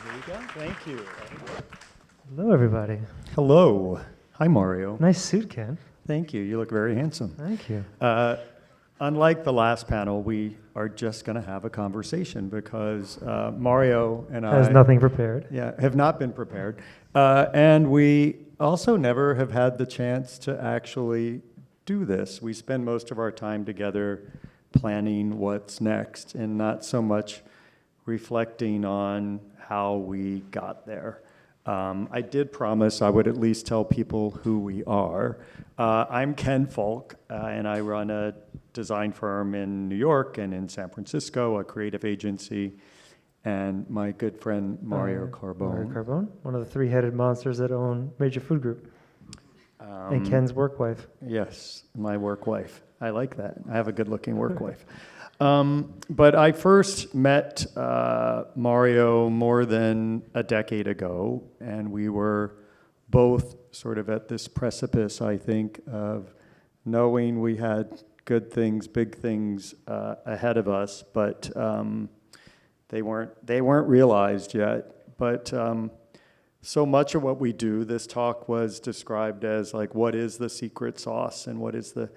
Here you go. Thank you. Hello, everybody. Hello. Hi, Mario. Nice suit, Ken. Thank you. You look very handsome. Thank you. Unlike the last panel, we are just going to have a conversation because Mario and I Has nothing prepared. have not been prepared. And we also never have had the chance to actually do this. We spend most of our time together planning what's next and not so much reflecting on how we got there. I did promise I would at least tell people who we are. I'm Ken Fulk, and I run a design firm in New York and in San Francisco, a creative agency, and my good friend Mario Carbone. Mario Carbone, one of the three-headed monsters that own Major Food Group. And Ken's work wife. Yes, my work wife. I like that. I have a good-looking work wife. But I first met Mario more than a decade ago, and we were both sort of at this precipice, I think, of knowing we had good things, big things ahead of us, but they weren't realized yet. But so much of what we do, this talk was described as like, what is the secret sauce and what is the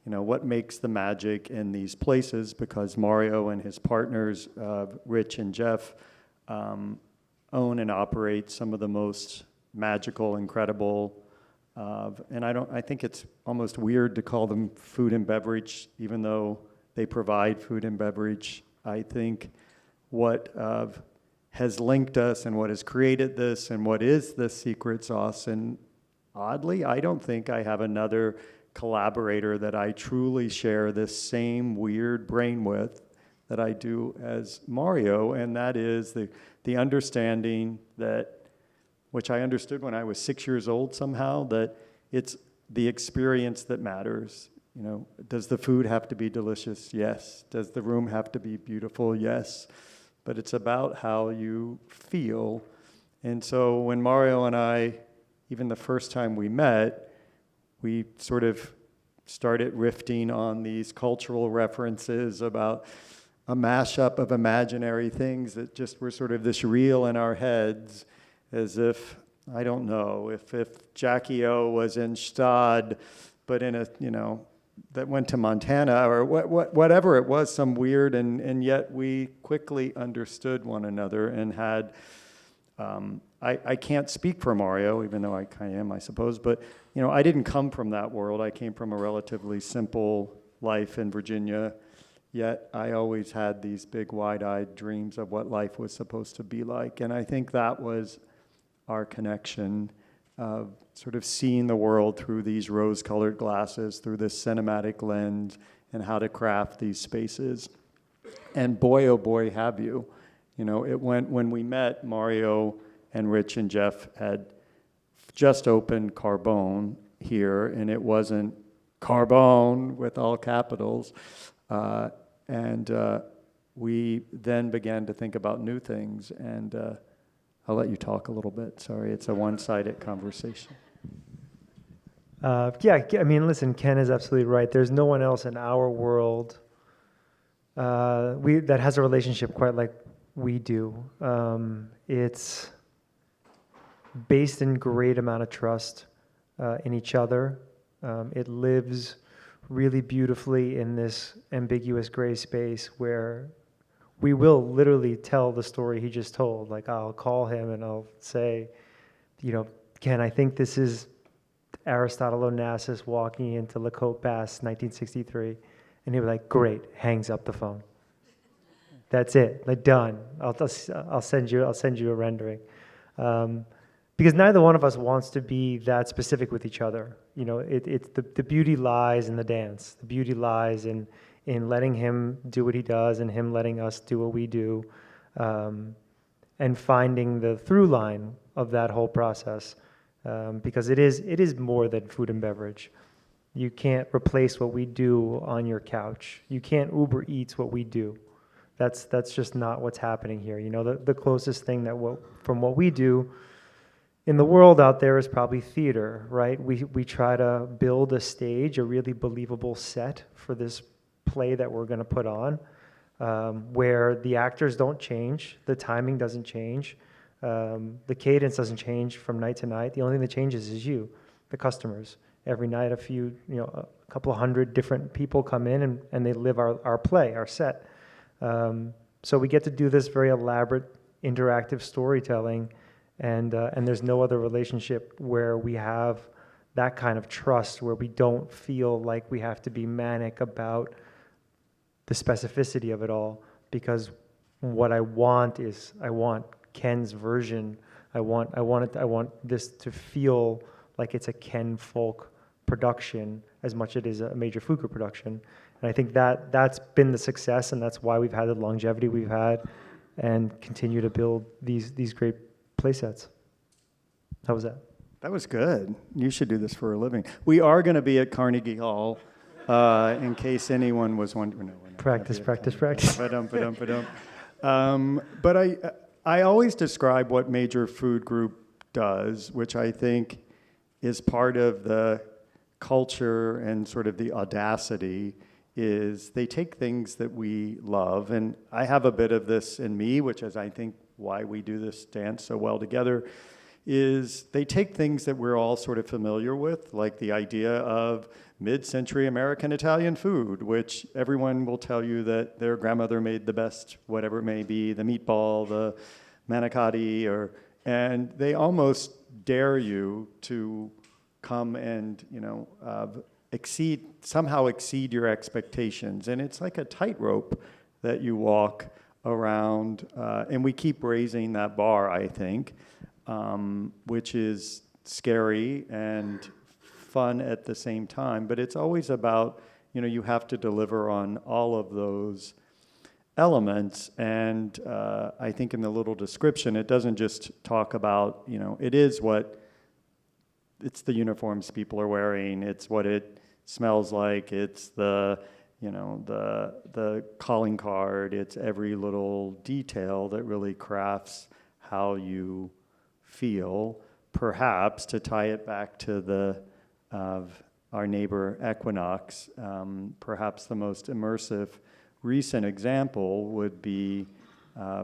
what makes the magic in these places, because Mario and his partners, Rich and Jeff, own and operate some of the most magical, incredible, and I think it's almost weird to call them food and beverage, even though they provide food and beverage. I think what has linked us and what has created this and what is the secret sauce, and oddly, I don't think I have another collaborator that I truly share this same weird brain with that I do as Mario, and that is the understanding that, which I understood when I was 6 years old somehow, that it's the experience that matters. Does the food have to be delicious? Yes. Does the room have to be beautiful? Yes. But it's about how you feel. And so when Mario and I, even the first time we met, we sort of started riffing on these cultural references about a mashup of imaginary things that just were sort of this reel in our heads, as if, I don't know, if Jackie O was in Stad, but in a, that went to Montana, or whatever it was, some weird, and yet we quickly understood one another and had, I can't speak for Mario, even though I kind of am, I suppose, but I didn't come from that world. I came from a relatively simple life in Virginia, yet I always had these big wide-eyed dreams of what life was supposed to be like, and I think that was our connection of sort of seeing the world through these rose-colored glasses, through this cinematic lens, and how to craft these spaces. And boy, oh boy, have you. It went, when we met, Mario and Rich and Jeff had just opened Carbone here, and it wasn't Carbone with all capitals. And we then began to think about new things, and I'll let you talk a little bit. Sorry, it's a one-sided conversation. Listen, Ken is absolutely right. There's no one else in our world that has a relationship quite like we do. It's based in great amount of trust in each other. It lives really beautifully in this ambiguous gray space where we will literally tell the story he just told. Like, I'll call him and I'll say, Ken, I think this is Aristotle Onassis walking into Lacote Pass, 1963. And he'll be like, great, hangs up the phone. That's it, like done. I'll send you a rendering. Because neither one of us wants to be that specific with each other. It's the beauty lies in the dance. The beauty lies in letting him do what he does and him letting us do what we do, and finding the through line of that whole process. Because it is more than food and beverage. You can't replace what we do on your couch. You can't Uber Eats what we do. That's just not what's happening here. The closest thing from what we do in the world out there is probably theater, right? We try to build a stage, a really believable set for this play that we're going to put on, where the actors don't change, the timing doesn't change, The cadence doesn't change from night to night. The only thing that changes is you, the customers. Every night, a couple of hundred different people come in and they live our play, our set. So we get to do this very elaborate, interactive storytelling, and there's no other relationship where we have that kind of trust, where we don't feel like we have to be manic about the specificity of it all, because what I want Ken's version. I want this to feel like it's a Ken Fulk production as much as it is a major Fuqua production. And I think that's been the success, and that's why we've had the longevity we've had and continue to build these great play sets. How was that? That was good. You should do this for a living. We are going to be at Carnegie Hall, in case anyone was wondering. No, we're not Practice. But I always describe what Major Food Group does, which I think is part of the culture and sort of the audacity, is they take things that we love, and I have a bit of this in me, which is I think why we do this dance so well together, is they take things that we're all sort of familiar with, like the idea of mid-century American Italian food, which everyone will tell you that their grandmother made the best, whatever it may be, the meatball, the manicotti, and they almost dare you to come and, somehow exceed your expectations. And it's like a tightrope that you walk around, and we keep raising that bar, I think, which is scary and fun at the same time, but it's always about, you have to deliver on all of those elements. And I think in the little description, it doesn't just talk about, it's the uniforms people are wearing, it's what it smells like, it's the calling card, it's every little detail that really crafts how you feel. Perhaps to tie it back to our neighbor Equinox, perhaps the most immersive recent example would be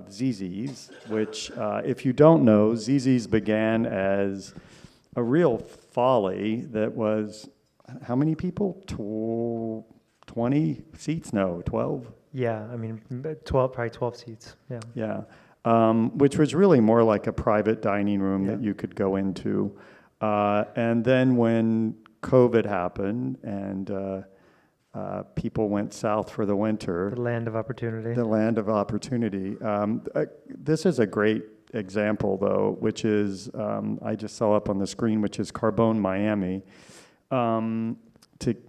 Zzz's, which if you don't know, Zzz's began as a real folly that was, how many people? 20 seats? No, 12? Yeah, 12, probably 12 seats, yeah. Yeah, which was really more like a private dining room that you could go into. And then when COVID happened and people went south for the winter. The land of opportunity. This is a great example, though, which is, I just saw up on the screen, which is Carbone, Miami.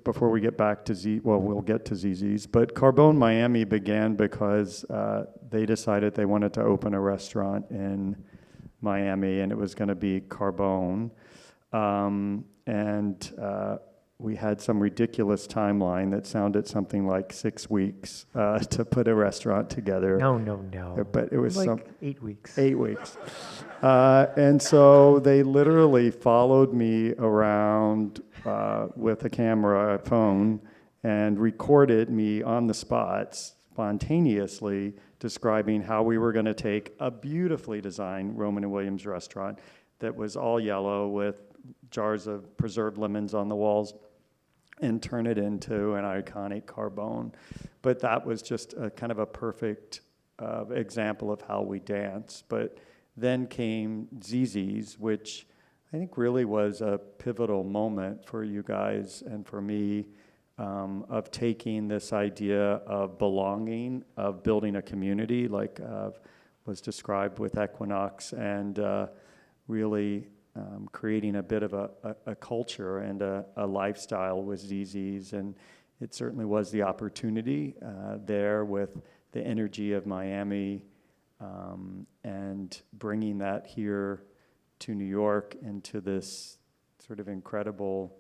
Before we get back to we'll get to Zzz's, but Carbone, Miami began because they decided they wanted to open a restaurant in Miami, and it was going to be Carbone. And we had some ridiculous timeline that sounded something like 6 weeks to put a restaurant together. No. But it was like 8 weeks. 8 weeks. And so they literally followed me around with a camera, phone, and recorded me on the spot spontaneously describing how we were going to take a beautifully designed Roman & Williams restaurant that was all yellow with jars of preserved lemons on the walls and turn it into an iconic Carbone. But that was just a kind of a perfect example of how we dance. But then came Zzz's, which I think really was a pivotal moment for you guys and for me, of taking this idea of belonging, of building a community like was described with Equinox, and really creating a bit of a culture and a lifestyle with Zzz's. And it certainly was the opportunity there with the energy of Miami, and bringing that here to New York into this sort of incredible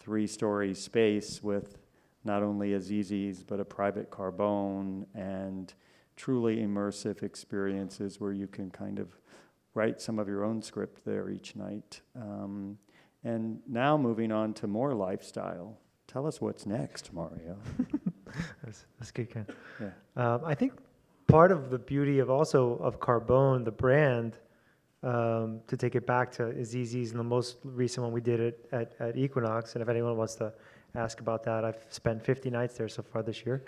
3-story space with not only a Zzz's but a private Carbone and truly immersive experiences where you can kind of write some of your own script there each night. And now moving on to more lifestyle. Tell us what's next, Mario. That's good, Ken. Yeah. I think part of the beauty of Carbone, the brand, to take it back to Azizi's, and the most recent one we did it at Equinox. And if anyone wants to ask about that, I've spent 50 nights there so far this year.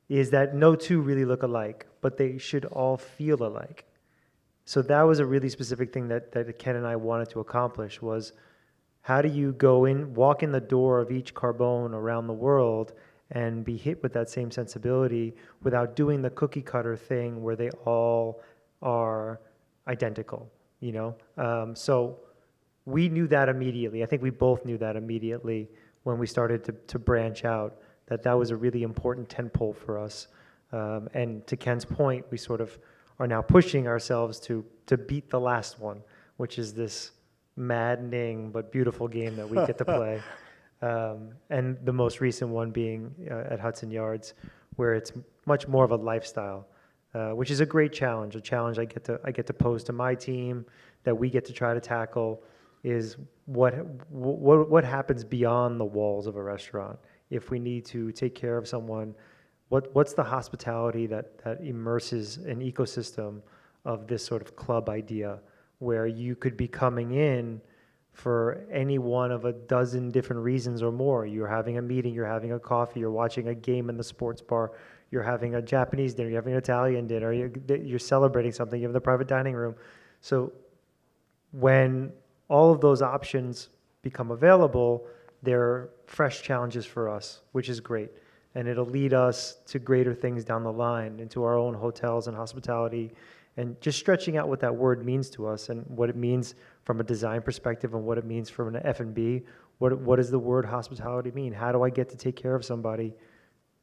Is that no two really look alike, but they should all feel alike. So that was a really specific thing that Ken and I wanted to accomplish, was how do you go in, walk in the door of each Carbone around the world and be hit with that same sensibility without doing the cookie cutter thing where they all are identical, you know? So we knew that immediately. I think we both knew that immediately when we started to branch out, that was a really important tentpole for us. And to Ken's point, we sort of are now pushing ourselves to beat the last one, which is this maddening but beautiful game that we get to play. And the most recent one being at Hudson Yards, where it's much more of a lifestyle, which is a great challenge. A challenge I get to pose to my team, that we get to try to tackle, is what happens beyond the walls of a restaurant. If we need to take care of someone, what's the hospitality that immerses an ecosystem of this sort of club idea, where you could be coming in for any one of a dozen different reasons or more. You're having a meeting, you're having a coffee, you're watching a game in the sports bar, you're having a Japanese dinner, you're having an Italian dinner, you're celebrating something, you have the private dining room. So when all of those options become available, they're fresh challenges for us, which is great. And it'll lead us to greater things down the line, into our own hotels and hospitality, and just stretching out what that word means to us and what it means from a design perspective and what it means from an F&B. What does the word hospitality mean? How do I get to take care of somebody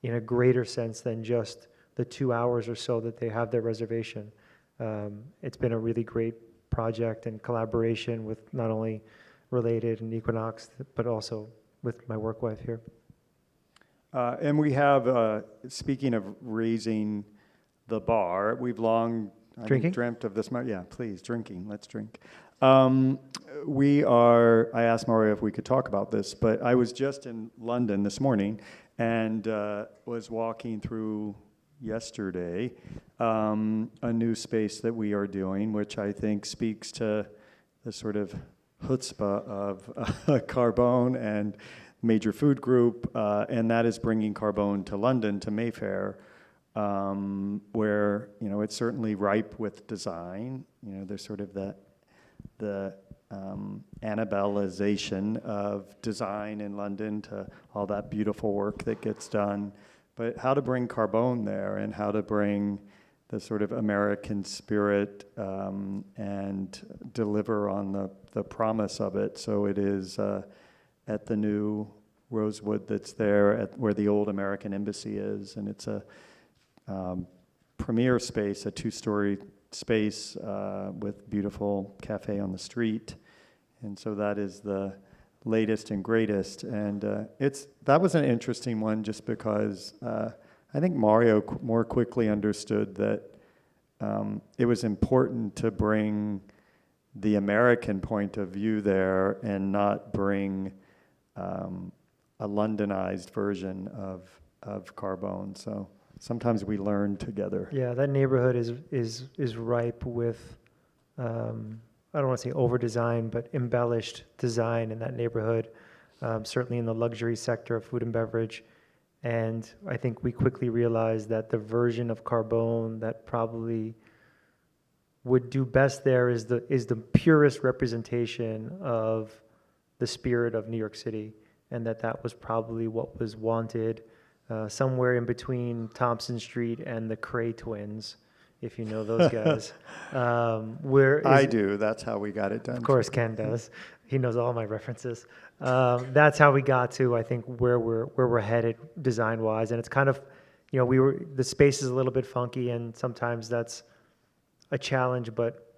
in a greater sense than just the 2 hours or so that they have their reservation? It's been a really great project and collaboration with not only Related and Equinox, but also with my work wife here. And we have, speaking of raising the bar, we've long dreamt of this. Yeah, please, drinking. Let's drink. I asked Mario if we could talk about this, but I was just in London this morning and was walking through yesterday a new space that we are doing, which I think speaks to the sort of chutzpah of Carbone and Major Food Group, and that is bringing Carbone to London, to Mayfair, where, you know, it's certainly ripe with design. You know, there's sort of the Annabellization of design in London to all that beautiful work that gets done. But how to bring Carbone there, and how to bring the sort of American spirit and deliver on the promise of it. So it is at the new Rosewood that's there, where the old American Embassy is, and it's a premier space, a 2-story space with beautiful cafe on the street. And so that is the latest and greatest. And that was an interesting one, just because I think Mario more quickly understood that it was important to bring the American point of view there and not bring a Londonized version of Carbone. So sometimes we learn together. Yeah, that neighborhood is ripe with, I don't want to say over-design, but embellished design in that neighborhood, certainly in the luxury sector of food and beverage. And I think we quickly realized that the version of Carbone that probably would do best there is the purest representation of the spirit of New York City, and that was probably what was wanted somewhere in between Thompson Street and the Cray twins, if you know those guys. I do. That's how we got it done. Of course, Ken does. He knows all my references. That's how we got to, I think, where we're headed design-wise. And it's kind of, you know, the space is a little bit funky, and sometimes that's a challenge. But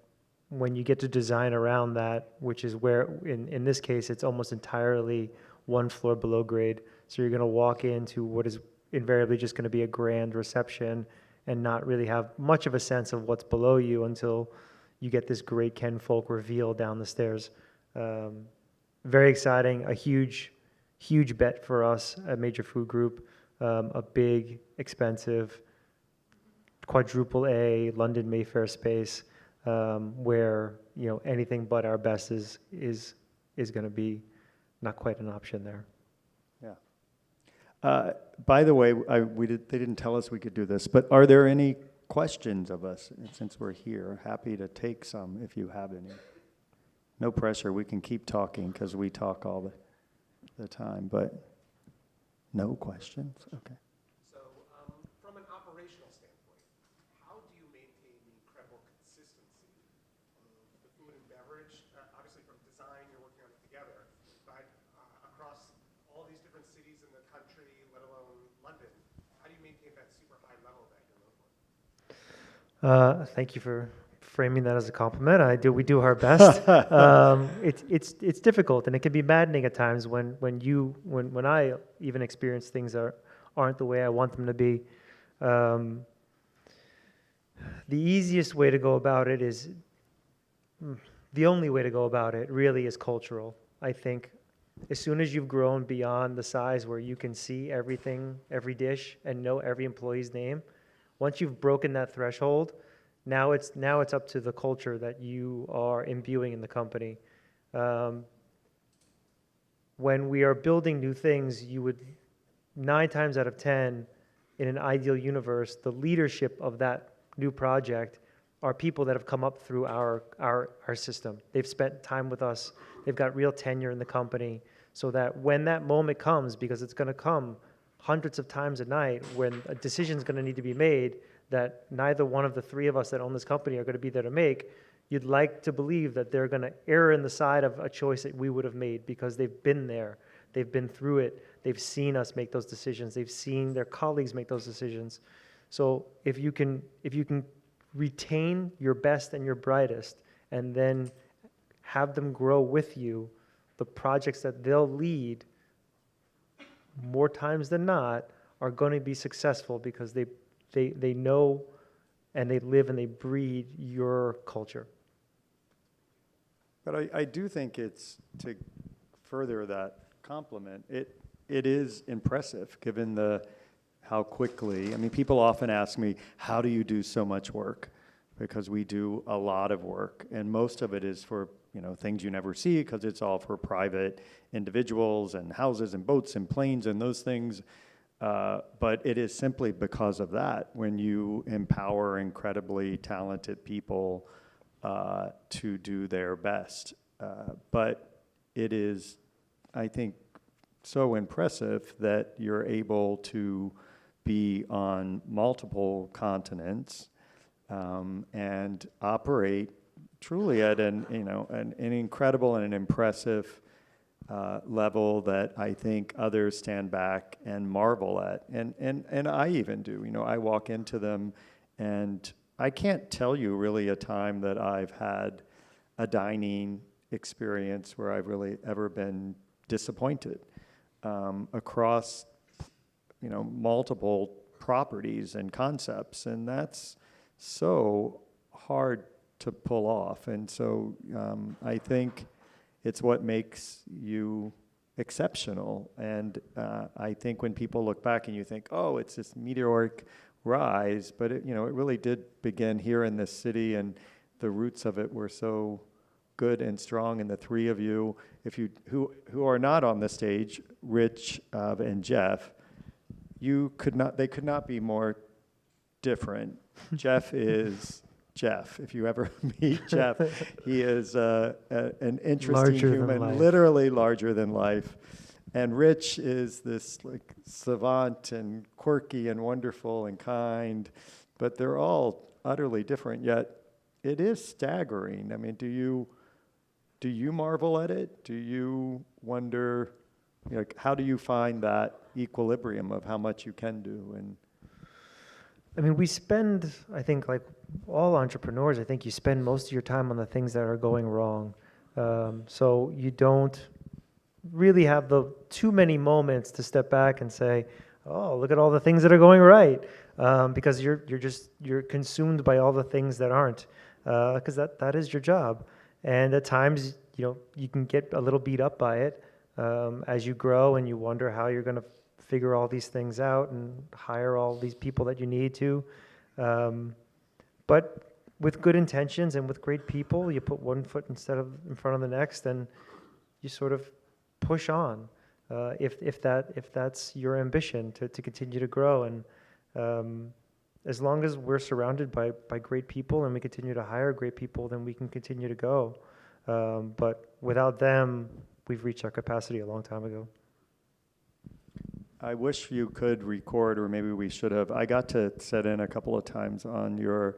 when you get to design around that, which is where, in this case, it's almost entirely one floor below grade. So you're going to walk into what is invariably just going to be a grand reception and not really have much of a sense of what's below you until you get this great Ken Fulk reveal down the stairs. Very exciting, a huge bet for us at Major Food Group, a big, expensive, quadruple A London Mayfair space where anything but our best is going to be not quite an option there. Yeah. By the way, they didn't tell us we could do this, but are there any questions of us since we're here? Happy to take some if you have any. No pressure. We can keep talking because we talk all the time, but no questions? Okay. So from an operational standpoint, how do you maintain the incredible consistency of the food and beverage? Obviously from design, you're working on it together, but across all these different cities in the country, let alone London, how do you maintain that super high level that you're known for? Thank you for framing that as a compliment. We do our best. It's difficult, and it can be maddening at times when I even experience things that aren't the way I want them to be. The easiest way to go about it is, the only way to go about it really is cultural. I think as soon as you've grown beyond the size where you can see everything, every dish, and know every employee's name, once you've broken that threshold, now it's up to the culture that you are imbuing in the company. When we are building new things, you would 9 times out of 10, in an ideal universe, the leadership of that new project are people that have come up through our system. They've spent time with us. They've got real tenure in the company, so that when that moment comes, because it's going to come hundreds of times a night, when a decision is going to need to be made that neither one of the 3 of us that own this company are going to be there to make, you'd like to believe that they're going to err in the side of a choice that we would have made because they've been there, they've been through it, they've seen us make those decisions, they've seen their colleagues make those decisions. So if you can retain your best and your brightest and then have them grow with you, the projects that they'll lead more times than not are going to be successful because they know and they live and they breathe your culture. But I do think it's, to further that compliment, it is impressive given how quickly, people often ask me, how do you do so much work? Because we do a lot of work, and most of it is for things you never see because it's all for private individuals and houses and boats and planes and those things. But it is simply because of that when you empower incredibly talented people to do their best. But it is, I think, so impressive that you're able to be on multiple continents and operate truly at an incredible and an impressive level that I think others stand back and marvel at, and I even do. I walk into them, and I can't tell you really a time that I've had a dining experience where I've really ever been disappointed across multiple properties and concepts, and that's so hard to pull off. And so I think it's what makes you exceptional. And I think when people look back and you think, oh, it's this meteoric rise, but it really did begin here in this city, and the roots of it were so good and strong. And the 3 of you, who are not on the stage, Rich and Jeff, they could not be more different. Jeff is Jeff. If you ever meet Jeff, he is an interesting human, literally larger than life. And Rich is this savant and quirky and wonderful and kind, but they're all utterly different. Yet it is staggering. Do you marvel at it? Do you wonder, how do you find that equilibrium of how much you can do? And we spend, I think, like all entrepreneurs, I think you spend most of your time on the things that are going wrong. So you don't really have too many moments to step back and say, oh, look at all the things that are going right. Because you're consumed by all the things that aren't, because that is your job. And at times, you can get a little beat up by it as you grow, and you wonder how you're going to figure all these things out and hire all these people that you need to. But with good intentions and with great people, you put one foot in front of the next, and you sort of push on. If that's your ambition to continue to grow, and as long as we're surrounded by great people and we continue to hire great people, then we can continue to go. But without them, we've reached our capacity a long time ago. I wish you could record, or maybe we should have. I got to sit in a couple of times on your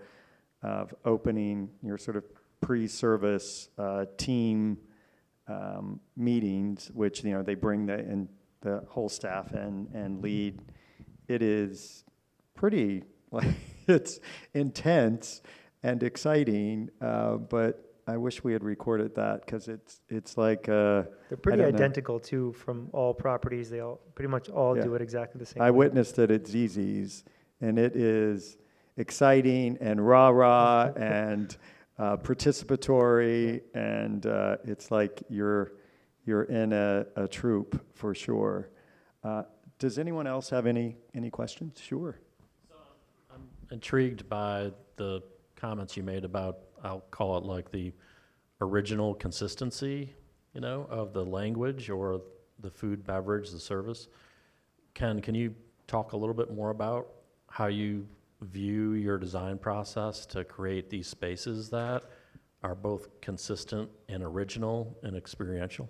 opening, your sort of pre-service team meetings, which they bring the whole staff in and lead. It is pretty it's intense and exciting, but I wish we had recorded that, because it's like They're pretty I don't know. identical too from all properties. They all pretty much all Yeah. do it exactly the same I way. witnessed it at ZZ's, and it is exciting and rah-rah and participatory, and it's like you're in a troupe for sure. Does anyone else have any questions? Sure. I'm intrigued by the comments you made about, I'll call it like the original consistency, of the language or the food, beverage, the service. Ken, can you talk a little bit more about how you view your design process to create these spaces that are both consistent and original and experiential?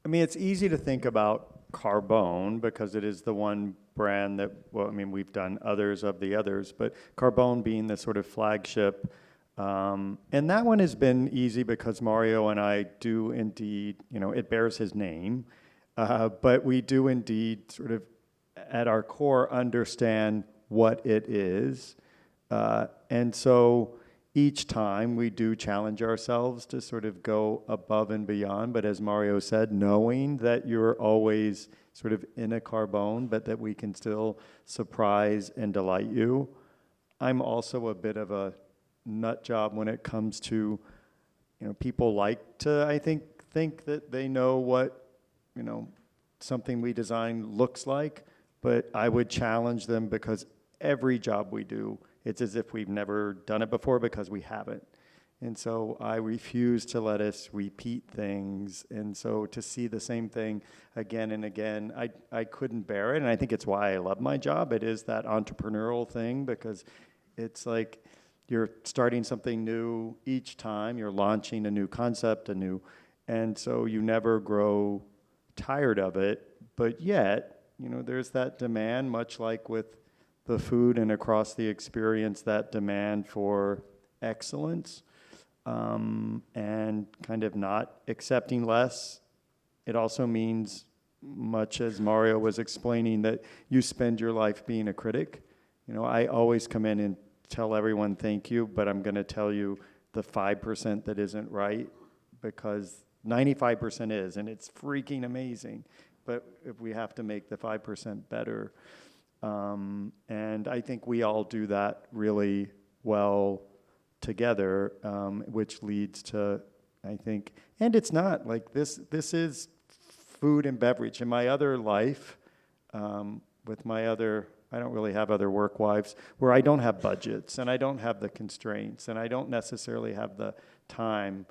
It's easy to think about Carbone because it is the one brand that, we've done others of the others, but Carbone being the sort of flagship. And that one has been easy because Mario and I do indeed, it bears his name, but we do indeed sort of at our core understand what it is. And so each time we do challenge ourselves to sort of go above and beyond, but as Mario said, knowing that you're always sort of in a Carbone, but that we can still surprise and delight you. I'm also a bit of a nut job when it comes to, people like to, I think that they know what, something we design looks like, but I would challenge them because every job we do, it's as if we've never done it before because we haven't. And so I refuse to let us repeat things. And so to see the same thing again and again, I couldn't bear it. And I think it's why I love my job. It is that entrepreneurial thing, because it's like you're starting something new each time. You're launching a new concept, and so you never grow tired of it. But yet, there's that demand, much like with the food and across the experience, that demand for excellence. And kind of not accepting less. It also means, much as Mario was explaining, that you spend your life being a critic. I always come in and tell everyone thank you, but I'm going to tell you the 5% that isn't right, because 95% is, and it's freaking amazing. But if we have to make the 5% better, and I think we all do that really well together, which leads to, I think, and it's not like this is food and beverage. In my other life, with my other, I don't really have other work wives, where I don't have budgets, and I don't have the constraints, and I don't necessarily have the time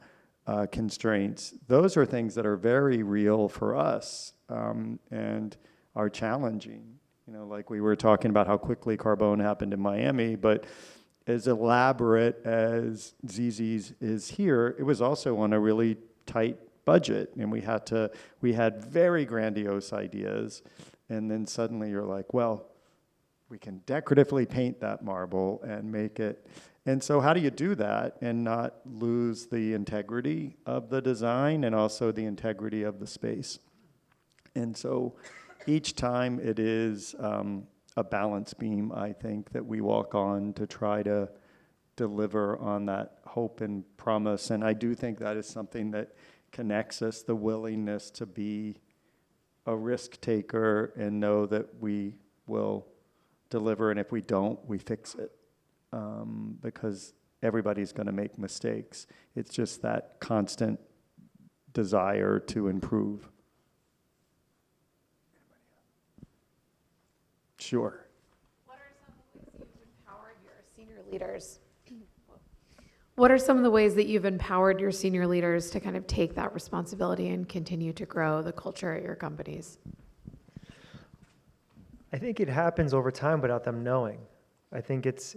constraints. Those are things that are very real for us, and are challenging. Like we were talking about how quickly Carbone happened in Miami, but as elaborate as ZZ's is here, it was also on a really tight budget, and we had very grandiose ideas, and then suddenly you're like, well, we can decoratively paint that marble and make it. And so how do you do that and not lose the integrity of the design and also the integrity of the space? And so each time it is a balance beam, I think, that we walk on to try to deliver on that hope and promise. And I do think that is something that connects us, the willingness to be a risk taker and know that we will deliver, and if we don't, we fix it, because everybody's going to make mistakes. It's just that constant desire to improve. Sure. What are some ways you've empowered your senior leaders What are some of the ways that you've empowered your senior leaders to kind of take that responsibility and continue to grow the culture at your companies? I think it happens over time without them knowing. I think it's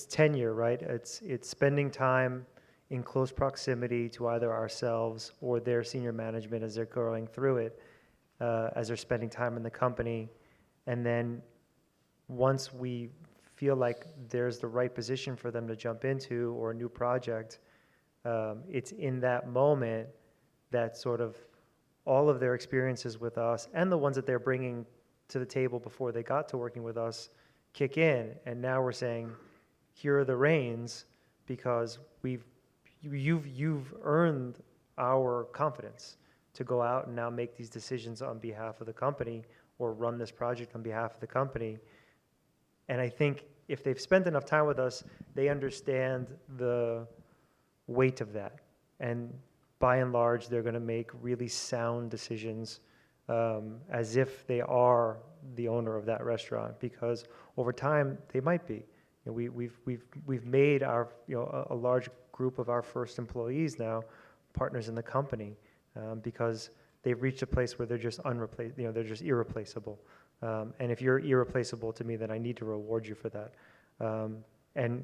tenure, right? It's spending time in close proximity to either ourselves or their senior management as they're going through it, as they're spending time in the company. And then once we feel like there's the right position for them to jump into or a new project, it's in that moment that sort of all of their experiences with us and the ones that they're bringing to the table before they got to working with us kick in. And now we're saying, here are the reins, because you've earned our confidence to go out and now make these decisions on behalf of the company or run this project on behalf of the company. And I think if they've spent enough time with us, they understand the weight of that. And by and large, they're going to make really sound decisions as if they are the owner of that restaurant, because over time they might be. You know, we've made our, you know, a large group of our first employees now partners in the company because they've reached a place where they're just they're just irreplaceable. And if you're irreplaceable to me, then I need to reward you for that. And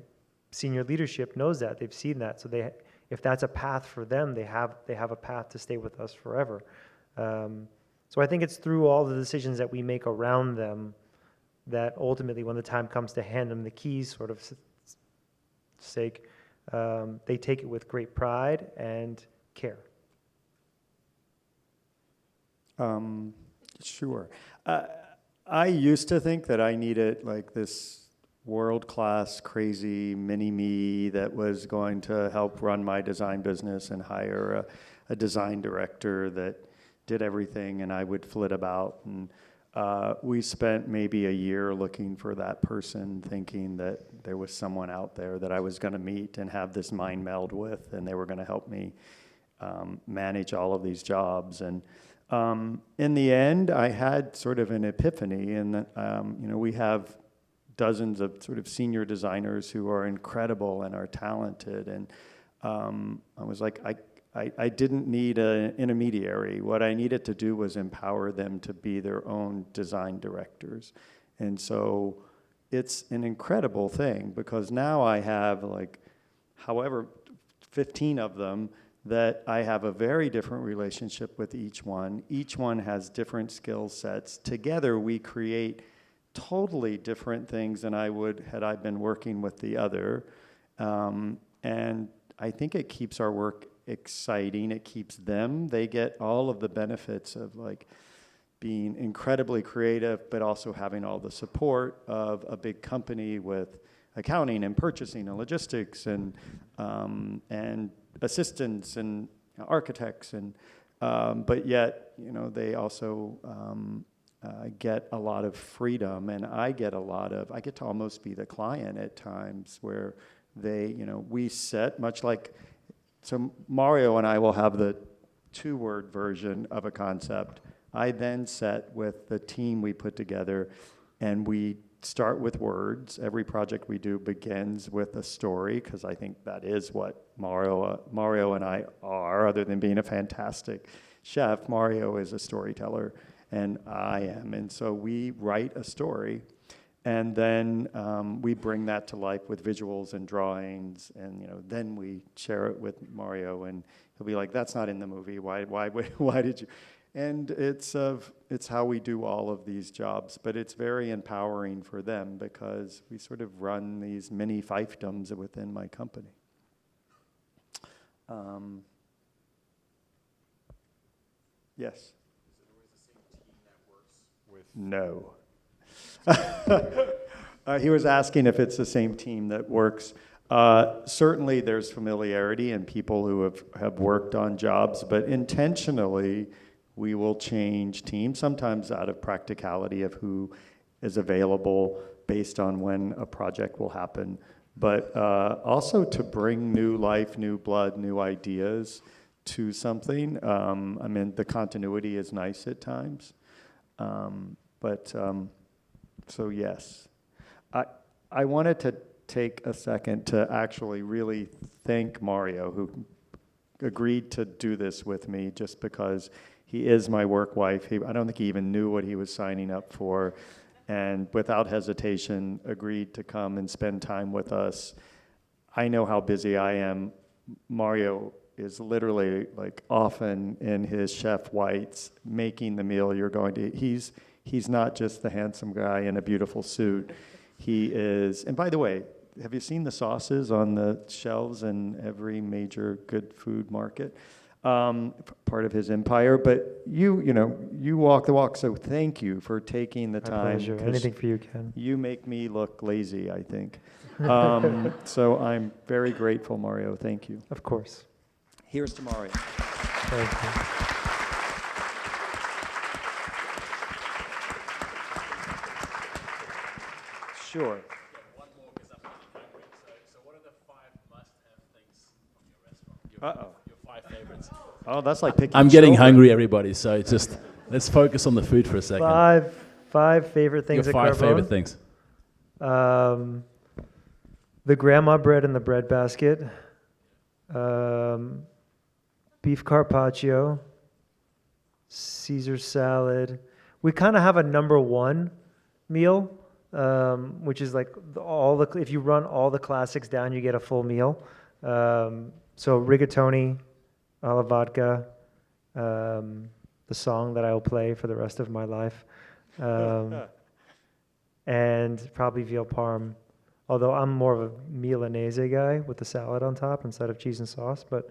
senior leadership knows that. They've seen that. So if that's a path for them, they have a path to stay with us forever. So I think it's through all the decisions that we make around them that ultimately, when the time comes to hand them the keys, sort of sake, they take it with great pride and care. Sure. I used to think that I needed like this world-class, crazy mini-me that was going to help run my design business and hire a design director that did everything and I would flit about. And we spent maybe a year looking for that person, thinking that there was someone out there that I was going to meet and have this mind meld with, and they were going to help me manage all of these jobs. And in the end, I had sort of an epiphany in that, we have dozens of sort of senior designers who are incredible and are talented. And I was like, I didn't need an intermediary. What I needed to do was empower them to be their own design directors. And so it's an incredible thing, because now I have like, however, 15 of them that I have a very different relationship with each one. Each one has different skill sets. Together we create totally different things than I would had I been working with the other. And I think it keeps our work exciting. It keeps them. They get all of the benefits of like being incredibly creative, but also having all the support of a big company with accounting and purchasing and logistics and assistants and architects, and but yet they also get a lot of freedom, and I get to almost be the client at times where they, we set much like, so Mario and I will have the 2-word version of a concept. I then set with the team we put together, and we start with words. Every project we do begins with a story, because I think that is what Mario and I are. Other than being a fantastic chef, Mario is a storyteller, and I am. And so we write a story, and then we bring that to life with visuals and drawings, and then we share it with Mario, and he'll be like, "That's not in the movie. Why did you?" And it's how we do all of these jobs, but it's very empowering for them because we sort of run these mini fiefdoms within my company. Yes. Is it always the same team that works with? No. He was asking if it's the same team that works. Certainly there's familiarity and people who have worked on jobs, but intentionally we will change teams, sometimes out of practicality of who is available based on when a project will happen, but also to bring new life, new blood, new ideas to something. The continuity is nice at times. So yes. I wanted to take a second to actually really thank Mario, who agreed to do this with me just because he is my work wife. I don't think he even knew what he was signing up for, and without hesitation agreed to come and spend time with us. I know how busy I am. Mario is literally like often in his chef whites making the meal you're going to eat. He's not just the handsome guy in a beautiful suit. He is, and by the way, have you seen the sauces on the shelves in every major good food market? Part of his empire, but you walk the walk, so thank you for taking the My time. pleasure. 'Cause Anything for you, Ken. you make me look lazy, I think. So I'm very grateful, Mario. Thank you. Of course. Here's to Mario. Thank you. Sure. One more, because I'm really hungry. So what are the 5 must-have things from your restaurant? Uh-oh. Your 5 favorites. Oh, that's like picking I'm getting children. hungry, everybody. So just let's focus on the food for a second. Five favorite things Your at 5 Carbone. favorite things. The grandma bread in the bread basket, beef carpaccio, Caesar salad. We kind of have a number one meal, which is like if you run all the classics down, you get a full meal. So rigatoni, alla vodka, the song that I will play for the rest of my life, and probably veal parm. Although I'm more of a Milanese guy with the salad on top instead of cheese and sauce, but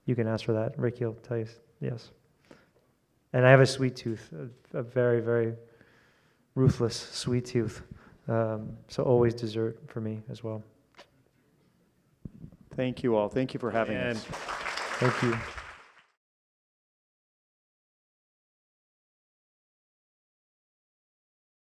you can ask for that. Ricky will tell you yes. And I have a sweet tooth, a very, very ruthless sweet tooth. So always dessert for me as well. Thank you all. Thank you for having us. Thank you.